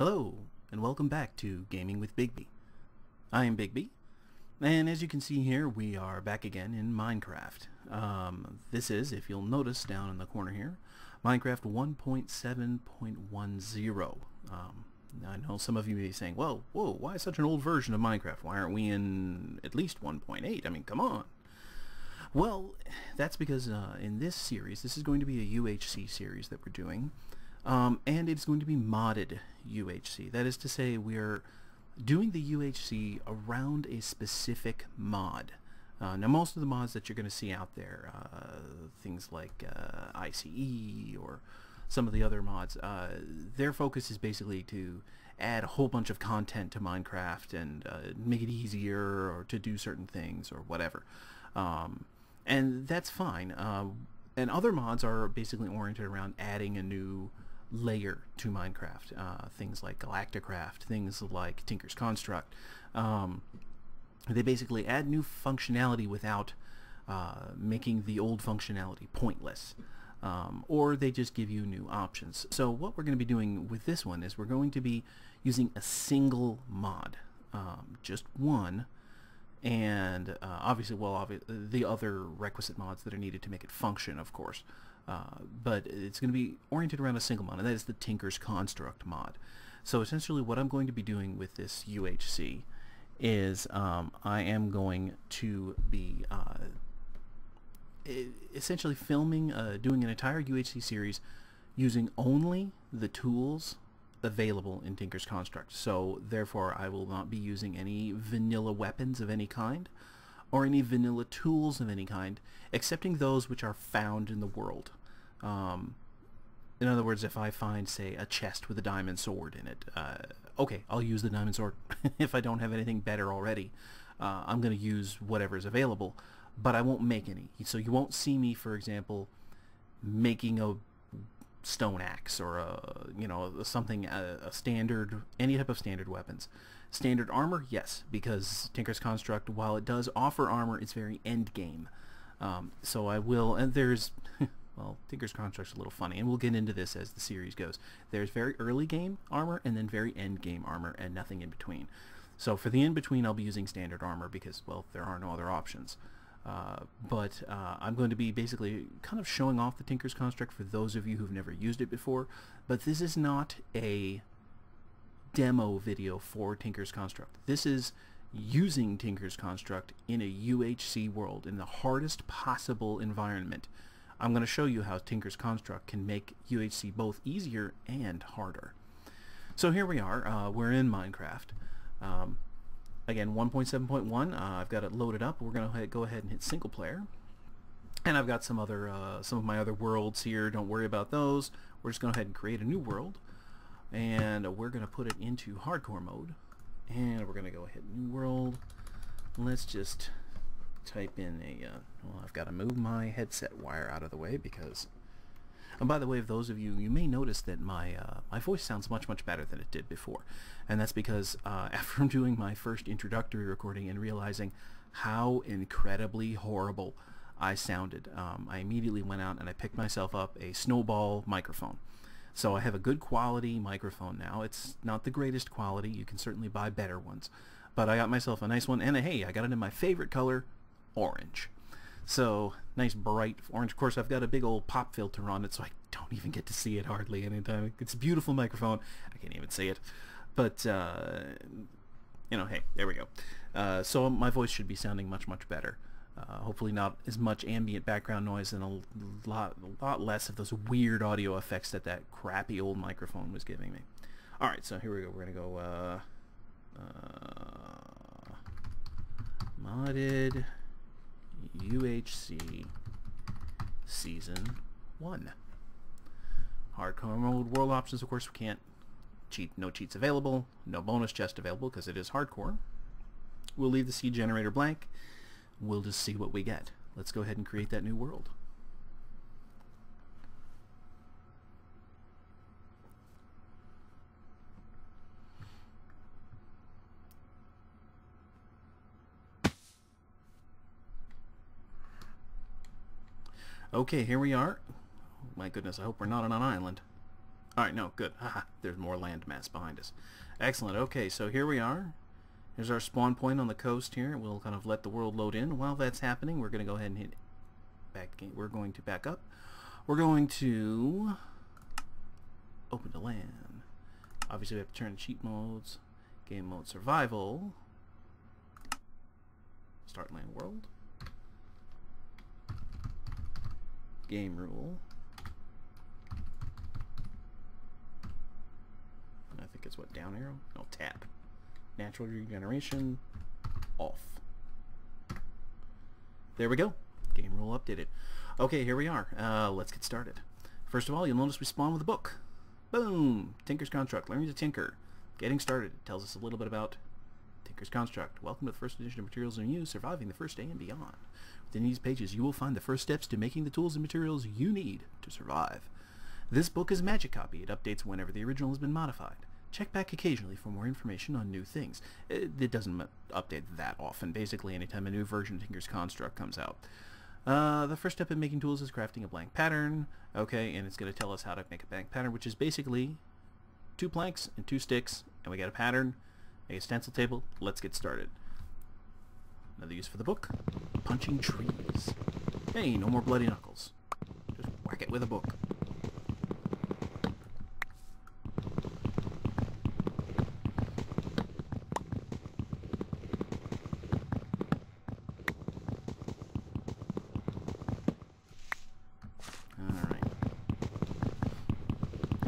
Hello, and welcome back to Gaming with Bigby. I am Bigby, and as you can see here, we are back again in Minecraft. This is, if you'll notice down in the corner here, Minecraft 1.7.10. I know some of you may be saying, well, whoa, why such an old version of Minecraft? Why aren't we in at least 1.8? I mean, come on. Well, that's because in this series, this is going to be a UHC series that we're doing. And it's going to be modded UHC. That is to say, we're doing the UHC around a specific mod. Now, most of the mods that you're going to see out there, things like ICE or some of the other mods, their focus is basically to add a whole bunch of content to Minecraft and make it easier or to do certain things or whatever. And that's fine. And other mods are basically oriented around adding a new layer to Minecraft, things like Galacticraft, things like Tinker's Construct. They basically add new functionality without making the old functionality pointless, or they just give you new options. So what we're going to be doing with this one is we're going to be using a single mod, just one, and obviously, the other requisite mods that are needed to make it function, of course. But it's going to be oriented around a single mod, and that is the Tinker's Construct mod. So essentially what I'm going to be doing with this UHC is I am going to be essentially filming, doing an entire UHC series using only the tools available in Tinker's Construct. So therefore I will not be using any vanilla weapons of any kind or any vanilla tools of any kind, excepting those which are found in the world. In other words, if I find, say, a chest with a diamond sword in it, okay, I'll use the diamond sword. If I don't have anything better already, I'm going to use whatever is available, but I won't make any. So you won't see me, for example, making a stone axe or a, something, a standard, any type of standard weapons. Standard armor, yes, because Tinker's Construct, while it does offer armor, it's very end game. So I will, and there's, well, Tinker's Construct's a little funny, and we'll get into this as the series goes. There's very early game armor and then very end game armor and nothing in between. So for the in between, I'll be using standard armor because, well, there are no other options. But I'm going to be basically kind of showing off the Tinker's Construct for those of you who've never used it before, but this is not a demo video for Tinker's Construct. This is using Tinker's Construct in a UHC world, in the hardest possible environment. I'm going to show you how Tinker's Construct can make UHC both easier and harder. So here we are, we're in Minecraft. Again, 1.7.1, I've got it loaded up. We're going to go ahead and hit single player. And I've got some of my other worlds here. Don't worry about those. We're just going to go ahead and create a new world. And we're going to put it into hardcore mode. And we're going to go hit new world. Let's just type in a, well, I've got to move my headset wire out of the way because, and by the way, those of you, you may notice that my voice sounds much better than it did before. And that's because after doing my first introductory recording and realizing how incredibly horrible I sounded, I immediately went out and I picked myself up a Snowball microphone. So I have a good quality microphone now. It's not the greatest quality. You can certainly buy better ones. But I got myself a nice one, and hey, I got it in my favorite color, orange. So, nice bright orange. Of course, I've got a big old pop filter on it, so I don't even get to see it hardly anytime. It's a beautiful microphone. I can't even see it. But, hey, there we go. So my voice should be sounding much better. Hopefully not as much ambient background noise and a lot less of those weird audio effects that crappy old microphone was giving me. Alright, so here we go. We're going to go modded UHC Season 1. Hardcore mode, world options, of course, we can't cheat. No cheats available. No bonus chest available because it is hardcore. We'll leave the seed generator blank. We'll just see what we get. Let's go ahead and create that new world. Okay, here we are. My goodness, I hope we're not on an island. Alright, no, good. Haha, there's more land mass behind us. Excellent. Okay, so here we are. Here's our spawn point on the coast here. We'll kind of let the world load in. While that's happening, we're going to go ahead and hit back. We're going to back up. We're going to open to land. Obviously, we have to turn cheat modes. Game mode survival. Start land world. Game rule. I think it's what, down arrow? No, tap. Natural regeneration off. There we go. Game rule updated. Okay, here we are. Let's get started. First of all, you'll notice we spawn with a book. Boom! Tinker's Construct. Learning to Tinker. Getting started. It tells us a little bit about Tinker's Construct. Welcome to the first edition of Materials in Use, Surviving the First Day and Beyond. Within these pages, you will find the first steps to making the tools and materials you need to survive. This book is a magic copy. It updates whenever the original has been modified. Check back occasionally for more information on new things. It doesn't update that often. Basically, anytime a new version of Tinker's Construct comes out. The first step in making tools is crafting a blank pattern. Okay, and it's going to tell us how to make a blank pattern, which is basically 2 planks and 2 sticks, and we got a pattern, make a stencil table. Let's get started. Another use for the book: punching trees. Hey, no more bloody knuckles. Just whack it with a book.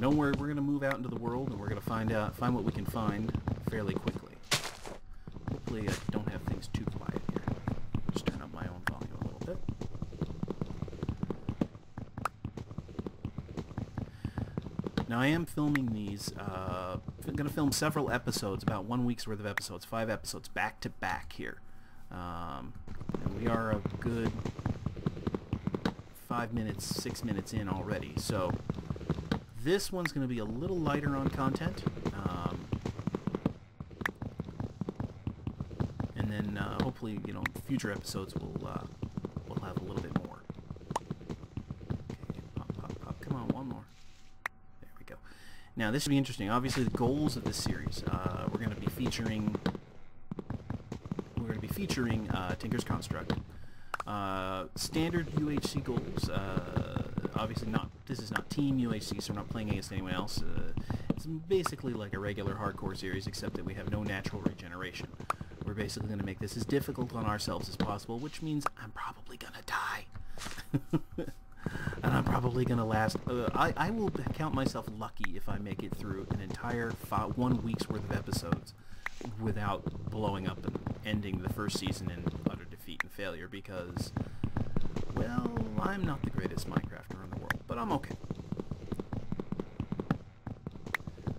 Don't worry, we're going to move out into the world and we're going to find what we can find fairly quickly. Hopefully I don't have things too quiet here. Just turn up my own volume a little bit. Now I am filming these, I'm going to film several episodes, about 1 week's worth of episodes, 5 episodes back to back here. And we are a good 5 minutes, 6 minutes in already, so this one's going to be a little lighter on content, and then hopefully, you know, future episodes will have a little bit more. Okay, pop, pop, pop. Come on, one more. There we go. Now this should be interesting. Obviously, the goals of this series, we're going to be featuring Tinker's Construct, standard UHC goals. Obviously not. This is not Team UHC, so we're not playing against anyone else. It's basically like a regular hardcore series, except that we have no natural regeneration. We're basically going to make this as difficult on ourselves as possible, which means I'm probably going to die. And I'm probably going to last... I will count myself lucky if I make it through an entire 1 week's worth of episodes without blowing up and ending the first season in utter defeat and failure, because, well, I'm not the greatest Minecrafter in the world, but I'm okay.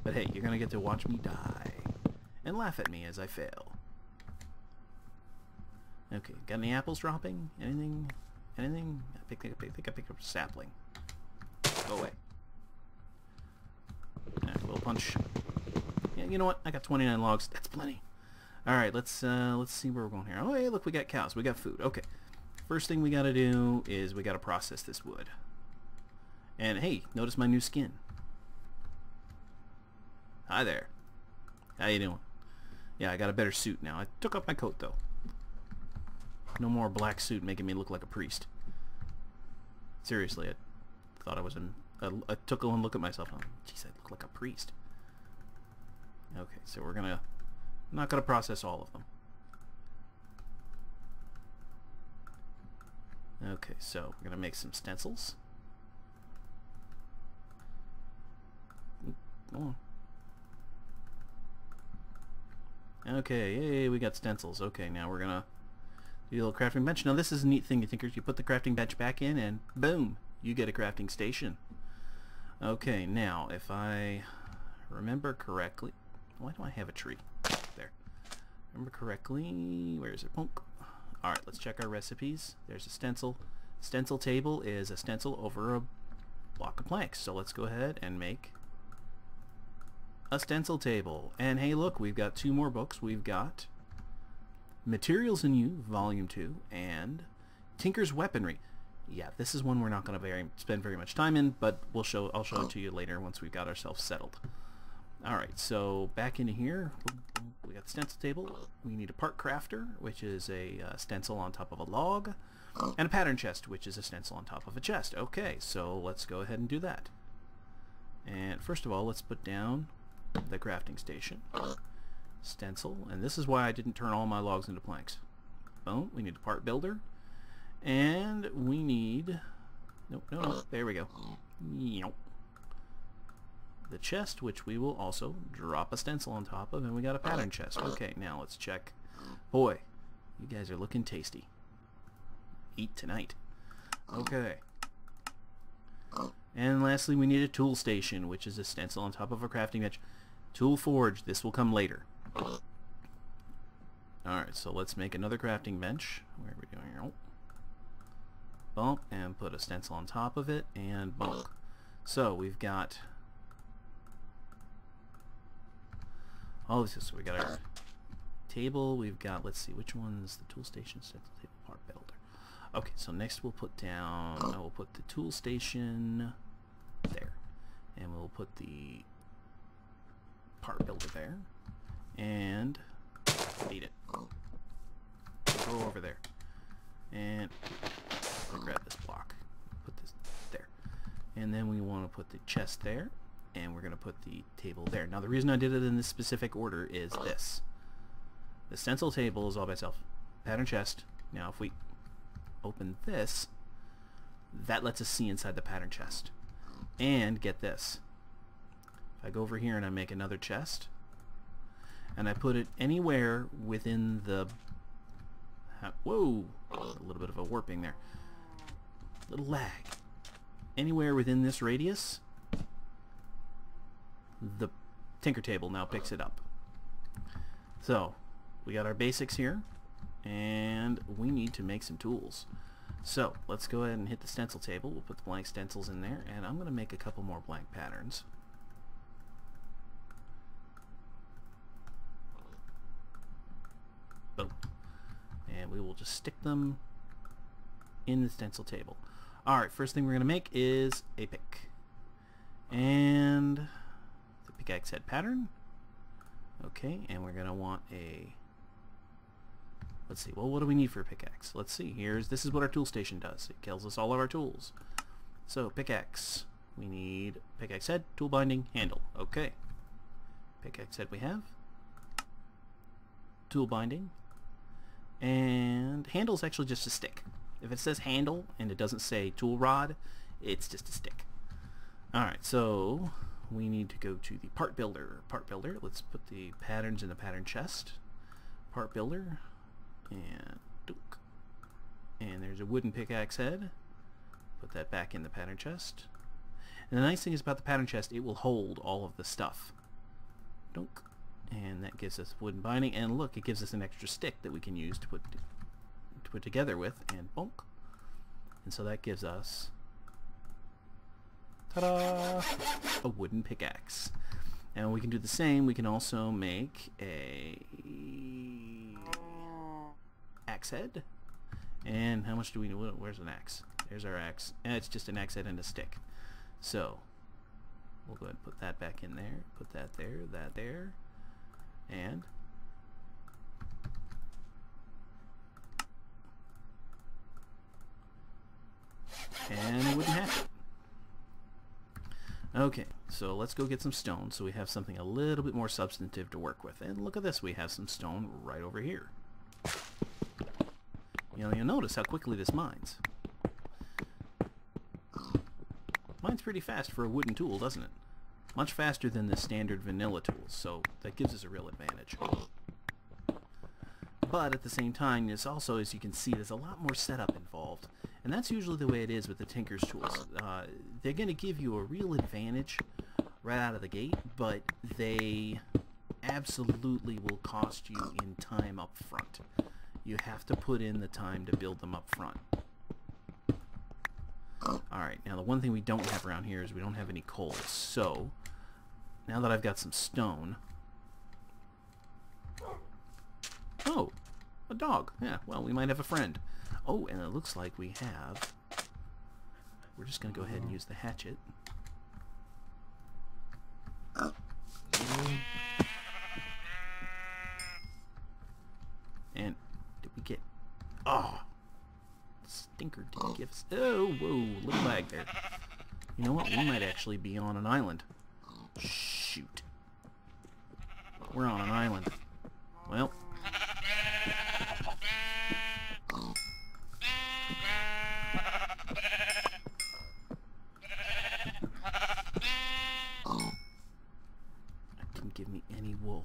But hey, you're gonna get to watch me die and laugh at me as I fail. Okay, got any apples dropping? Anything? Anything? I think I picked up a sapling. Go away. Alright, little punch. Yeah, you know what? I got 29 logs. That's plenty. Alright, let's see where we're going here. Oh, hey, look, we got cows. We got food. Okay. First thing we gotta do is we gotta process this wood. And hey, notice my new skin. Hi there. How you doing? Yeah, I got a better suit now. I took off my coat though. No more black suit making me look like a priest. Seriously, I thought I was I took one look at myself and jeez, I look like a priest. Okay, so I'm not gonna process all of them. Okay, so we're gonna make some stencils. Go on. Okay, yay, we got stencils. Okay, now we're gonna do a little crafting bench. Now this is a neat thing, you thinkers. You put the crafting bench back in and boom, you get a crafting station. Okay, now if I remember correctly, why do I have a tree? There. Remember correctly, where is it? Punk. Alright, let's check our recipes. There's a stencil. Stencil table is a stencil over a block of planks. So let's go ahead and make a stencil table. And hey, look, we've got 2 more books. We've got Materials in You, Volume 2, and Tinker's Weaponry. Yeah, this is one we're not going to spend very much time in, but I'll show it to you later once we've got ourselves settled. Alright, so back into here, we got the stencil table. We need a part crafter, which is a stencil on top of a log, and a pattern chest, which is a stencil on top of a chest. Okay, so let's go ahead and do that. And first of all, let's put down the crafting station. Stencil, and this is why I didn't turn all my logs into planks. Boom, we need a part builder. And we need... No, there we go. The chest, which we will also drop a stencil on top of, and we got a pattern chest. Okay, now let's check. Boy, you guys are looking tasty. Eat tonight. Okay. And lastly, we need a tool station, which is a stencil on top of a crafting bench. Tool forge, this will come later. Alright, so let's make another crafting bench. Where are we doing here? Bump, and put a stencil on top of it, and bump. So we've got all this. So we got our table. We've got, let's see, which one's the tool station, stencil table, part builder. Okay, so next we'll put down, I will put the tool station there, and we'll put the part builder there, and beat it. Go over there, and I'll grab this block, put this there, and then we want to put the chest there, and we're going to put the table there. Now the reason I did it in this specific order is this. The stencil table is all by itself. Pattern chest. Now if we open this, that lets us see inside the pattern chest. And get this. If I go over here and I make another chest, and I put it anywhere within the... Whoa! A little bit of a warping there. Little lag. Anywhere within this radius, the Tinker Table now picks it up. So, we got our basics here, and we need to make some tools. So, let's go ahead and hit the stencil table. We'll put the blank stencils in there, and I'm going to make a couple more blank patterns. Boom. And we will just stick them in the stencil table. Alright, first thing we're going to make is a pick. And the pickaxe head pattern. Okay, and we're going to want a... Let's see, well, what do we need for a pickaxe? Let's see, this is what our tool station does. It tells us all of our tools. So, pickaxe. We need pickaxe head, tool binding, handle. Okay. Pickaxe head we have. Tool binding. And handle is actually just a stick. If it says handle and it doesn't say tool rod, it's just a stick. Alright, so we need to go to the part builder. Part builder, let's put the patterns in the pattern chest. Part builder, and dook. And there's a wooden pickaxe head. Put that back in the pattern chest. And the nice thing is about the pattern chest, it will hold all of the stuff. Dunk. And that gives us wooden binding, and look, it gives us an extra stick that we can use to put together with, and bonk. And so that gives us, ta-da, a wooden pickaxe. And we can do the same. We can also make a axe head. And how much do we need? Where's an axe? There's our axe. And it's just an axe head and a stick. So we'll go ahead and put that back in there. Put that there, that there. And a wooden hatchet. Okay, so let's go get some stone so we have something a little bit more substantive to work with. And look at this, we have some stone right over here. You'll notice how quickly this mines. Mines pretty fast for a wooden tool, doesn't it? Much faster than the standard vanilla tools, so that gives us a real advantage. But at the same time, it's also, as you can see, there's a lot more setup involved. And that's usually the way it is with the Tinker's tools. They're going to give you a real advantage right out of the gate, but they absolutely will cost you in time up front. You have to put in the time to build them up front. Alright, now the one thing we don't have around here is we don't have any coal. So, now that I've got some stone... Oh, a dog. Yeah, well, we might have a friend. Oh, and it looks like we have we're just going to go ahead and use the hatchet. And did we get... Oh! Stinker didn't give us... Oh, whoa, little lag there. You know what? We might actually be on an island. Shoot. We're on an island. Well... That didn't give me any wool.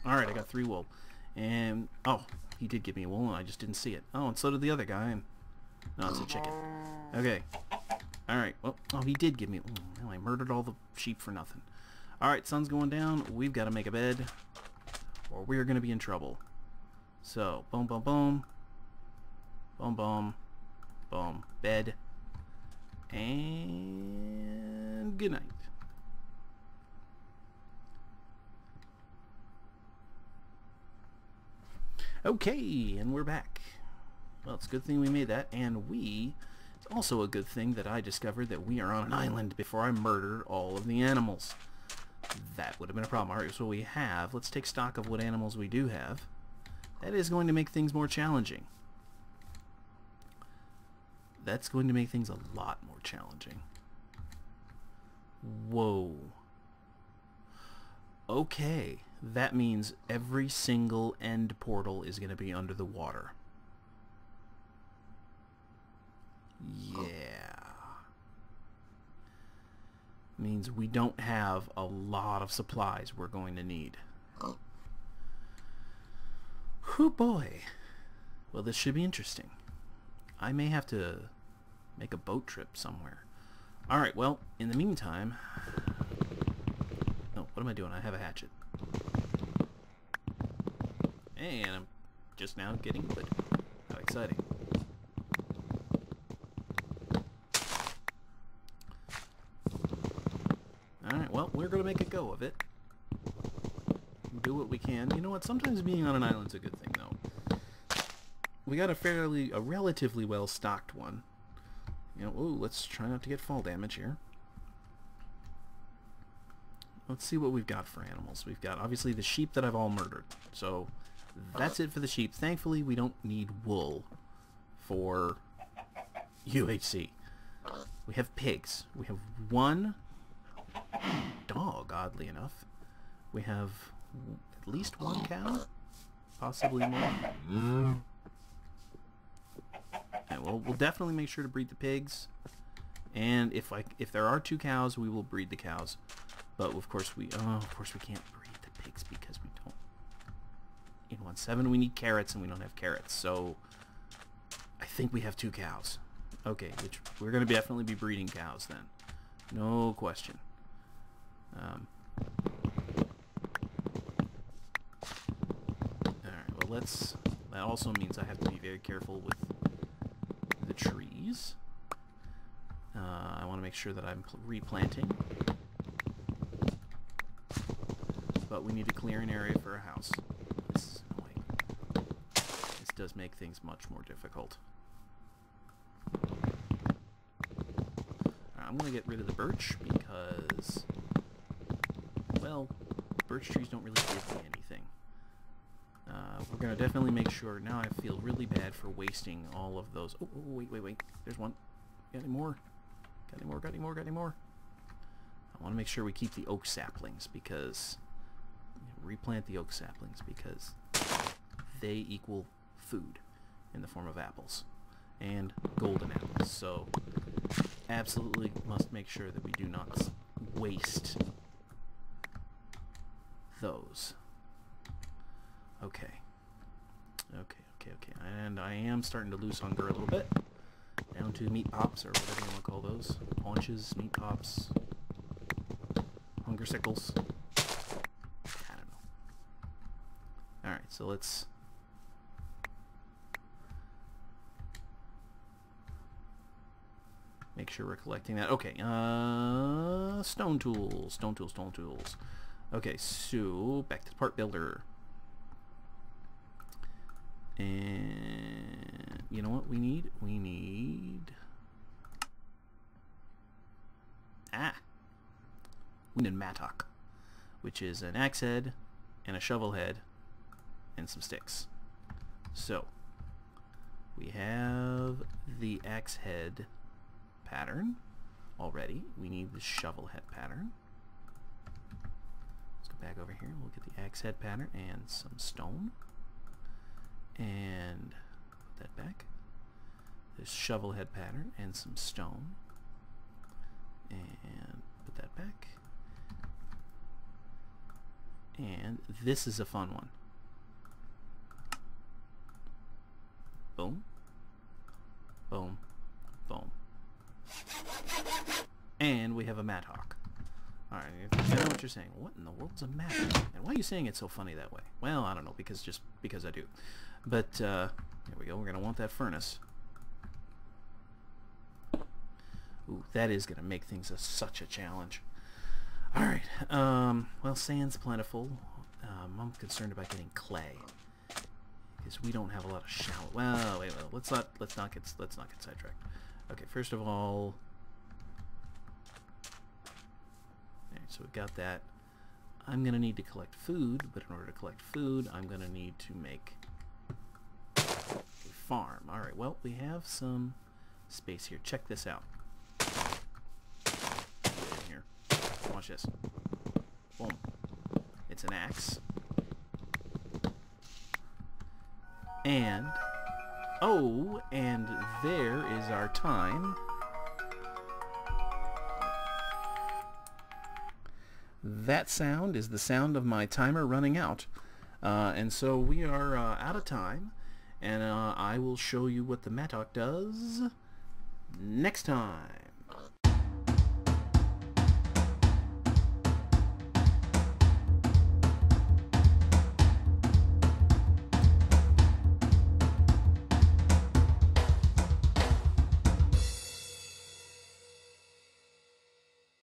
Alright, I got 3 wool. And, oh, he did give me a wool and I just didn't see it. Oh, and so did the other guy. And, no, it's a chicken. Okay. Alright, well, oh, he did give me... Oh, I murdered all the sheep for nothing. Alright, sun's going down. We've got to make a bed, or we're going to be in trouble. So, boom, boom, boom. Boom, boom. Boom. Bed. And good night. Okay, and we're back. Well, it's a good thing we made that, and it's also a good thing that I discovered that we are on an island before I murdered all of the animals. That would have been a problem. Alright, so we have, let's take stock of what animals we do have. That is going to make things more challenging. That's going to make things a lot more challenging. Whoa. Okay, that means every single end portal is going to be under the water. Yeah. Means we don't have a lot of supplies we're going to need. Whew, boy. Well, this should be interesting. I may have to make a boat trip somewhere. Alright, well, in the meantime... No, what am I doing? I have a hatchet. And I'm just now getting wood. How exciting. Alright, well, we're going to make a go of it. Do what we can. You know what? Sometimes being on an island's a good thing, though. We got a relatively well-stocked one. You know, ooh, let's try not to get fall damage here. Let's see what we've got for animals. We've got, obviously, the sheep that I've all murdered. So, that's it for the sheep. Thankfully, we don't need wool for UHC. We have pigs. We have 1 dog, oddly enough. We have at least 1 cow, possibly more. And we'll definitely make sure to breed the pigs. And if there are 2 cows, we will breed the cows. But of course we can't breed the pigs because we don't. In 1.7 we need carrots and we don't have carrots. So I think we have 2 cows. Okay, which we're going to definitely be breeding cows then. No question. Alright, well that also means I have to be very careful with the trees. I want to make sure that I'm replanting. But we need to clear an area for a house. This does make things much more difficult. I'm going to get rid of the birch because, well, birch trees don't really give me anything. We're going to definitely make sure. Now I feel really bad for wasting all of those. Oh, wait. There's one. Got any more? Got any more? I want to make sure we keep the oak saplings because... replant the oak saplings because they equal food in the form of apples. And golden apples. So, absolutely must make sure that we do not waste those. Okay. And I am starting to lose hunger a little bit. Down to meat pops, or whatever you want to call those. Paunches, meat pops, hunger sickles. I don't know. Alright, so let's... make sure we're collecting that. Okay, stone tools. Okay, so back to the part builder. And you know what we need? We need mattock, which is an axe head and a shovel head and some sticks. So we have the axe head pattern already. We need the shovel head pattern. Let's go back over here. We'll get the axe head pattern and some stone. And put that back. There's shovel head pattern and some stone. And put that back. And this is a fun one. Boom. Boom. Boom. And we have a mattock. Alright, I know what you're saying. What in the world's a mattock? And why are you saying it so funny that way? Well, I don't know, because I do. But, here we go. We're going to want that furnace. Ooh, that is going to make things such a challenge. Alright, well, sand's plentiful. I'm concerned about getting clay, because we don't have a lot of shallow. Well, wait, let's not get sidetracked. Okay, first of all, alright, so we've got that. I'm gonna need to collect food, but in order to collect food, I'm gonna need to make a farm. Alright, well, we have some space here. Check this out. Here, watch this. Boom. It's an axe. And, oh, and there is our time. That sound is the sound of my timer running out. And so we are out of time. And I will show you what the mattock does next time.